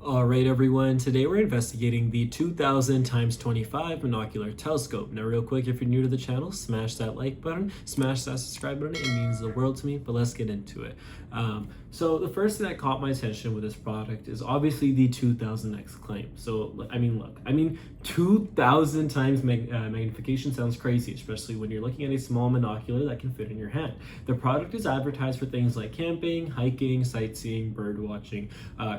All right, everyone. Today we're investigating the 2000x25 Monocular Telescope. Now, real quick, if you're new to the channel, smash that like button, smash that subscribe button. It means the world to me, but let's get into it. So the first thing that caught my attention with this product is obviously the 2000x claim. So, look, 2000 times magnification sounds crazy, especially when you're looking at a small monocular that can fit in your hand. The product is advertised for things like camping, hiking, sightseeing, bird watching,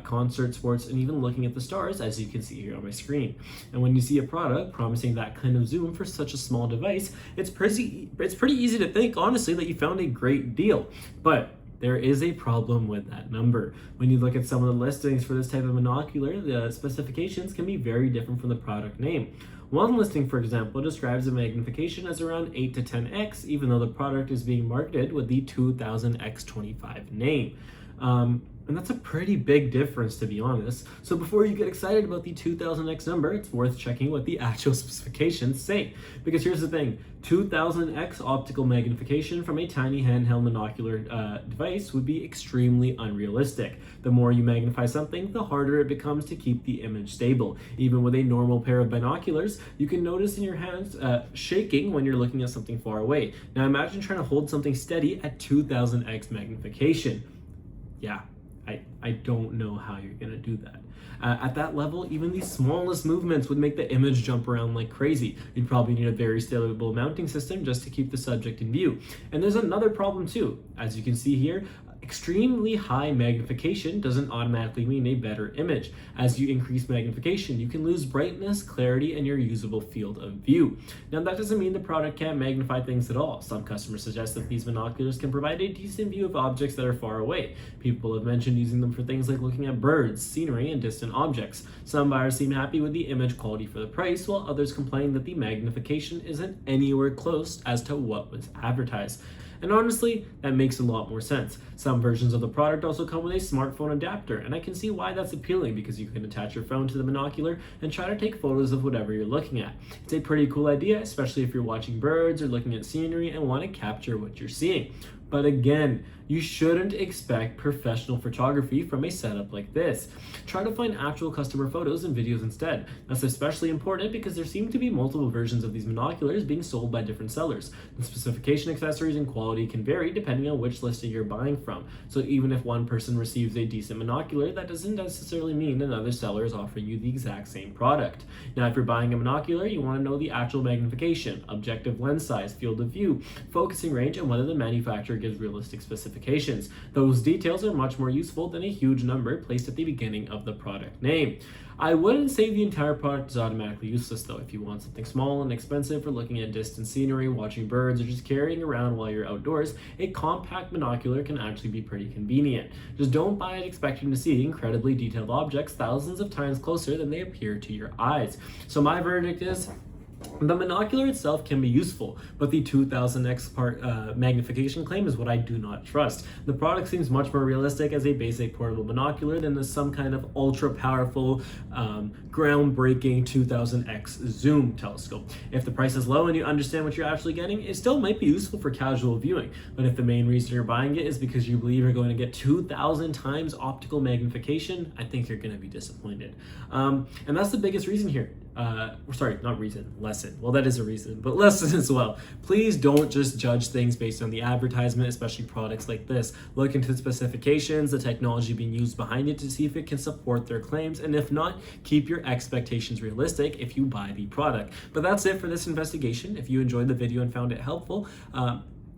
concert sports, and even looking at the stars, as you can see here on my screen. And when you see a product promising that kind of zoom for such a small device, it's pretty easy to think, honestly, that you found a great deal. But there is a problem with that number. When you look at some of the listings for this type of monocular, the specifications can be very different from the product name. One listing, for example, describes the magnification as around 8 to 10x, even though the product is being marketed with the 2000x25 name. And that's a pretty big difference, to be honest. So before you get excited about the 2000x number, it's worth checking what the actual specifications say. Because here's the thing, 2000x optical magnification from a tiny handheld monocular device would be extremely unrealistic. The more you magnify something, the harder it becomes to keep the image stable. Even with a normal pair of binoculars, you can notice in your hands shaking when you're looking at something far away. Now imagine trying to hold something steady at 2000x magnification. Yeah. I don't know how you're gonna do that. At that level, even the smallest movements would make the image jump around like crazy. You'd probably need a very stable mounting system just to keep the subject in view. And there's another problem too. As you can see here, extremely high magnification doesn't automatically mean a better image. As you increase magnification, you can lose brightness, clarity, and your usable field of view. Now, that doesn't mean the product can't magnify things at all. Some customers suggest that these binoculars can provide a decent view of objects that are far away. People have mentioned using them for things like looking at birds, scenery, and distant objects. Some buyers seem happy with the image quality for the price, while others complain that the magnification isn't anywhere close as to what was advertised. And honestly, that makes a lot more sense. Some versions of the product also come with a smartphone adapter, and I can see why that's appealing because you can attach your phone to the monocular and try to take photos of whatever you're looking at. It's a pretty cool idea, especially if you're watching birds or looking at scenery and want to capture what you're seeing. But again, you shouldn't expect professional photography from a setup like this. Try to find actual customer photos and videos instead. That's especially important because there seem to be multiple versions of these monoculars being sold by different sellers. The specification, accessories, and quality can vary depending on which listing you're buying from. So even if one person receives a decent monocular, that doesn't necessarily mean another seller is offering you the exact same product. Now, if you're buying a monocular, you want to know the actual magnification, objective lens size, field of view, focusing range, and whether the manufacturer gives realistic specifications. Those details are much more useful than a huge number placed at the beginning of the product name. I wouldn't say the entire product is automatically useless though. If you want something small and expensive for looking at distant scenery, watching birds, or just carrying around while you're outdoors, a compact monocular can actually be pretty convenient. Just don't buy it expecting to see incredibly detailed objects thousands of times closer than they appear to your eyes. So my verdict is, the monocular itself can be useful, but the 2000x magnification claim is what I do not trust. The product seems much more realistic as a basic portable monocular than as some kind of ultra powerful, groundbreaking 2000x zoom telescope. If the price is low and you understand what you're actually getting, it still might be useful for casual viewing. But if the main reason you're buying it is because you believe you're going to get 2000 times optical magnification, I think you're going to be disappointed. And that's the biggest reason here. Lesson. Well, that is a reason, but lesson as well. Please don't just judge things based on the advertisement, especially products like this. Look into the specifications, the technology being used behind it to see if it can support their claims, and if not, keep your expectations realistic if you buy the product. But that's it for this investigation. If you enjoyed the video and found it helpful,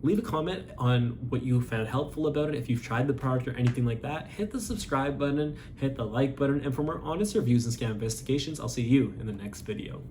leave a comment on what you found helpful about it. If you've tried the product or anything like that, hit the subscribe button, hit the like button, and for more honest reviews and scam investigations, I'll see you in the next video.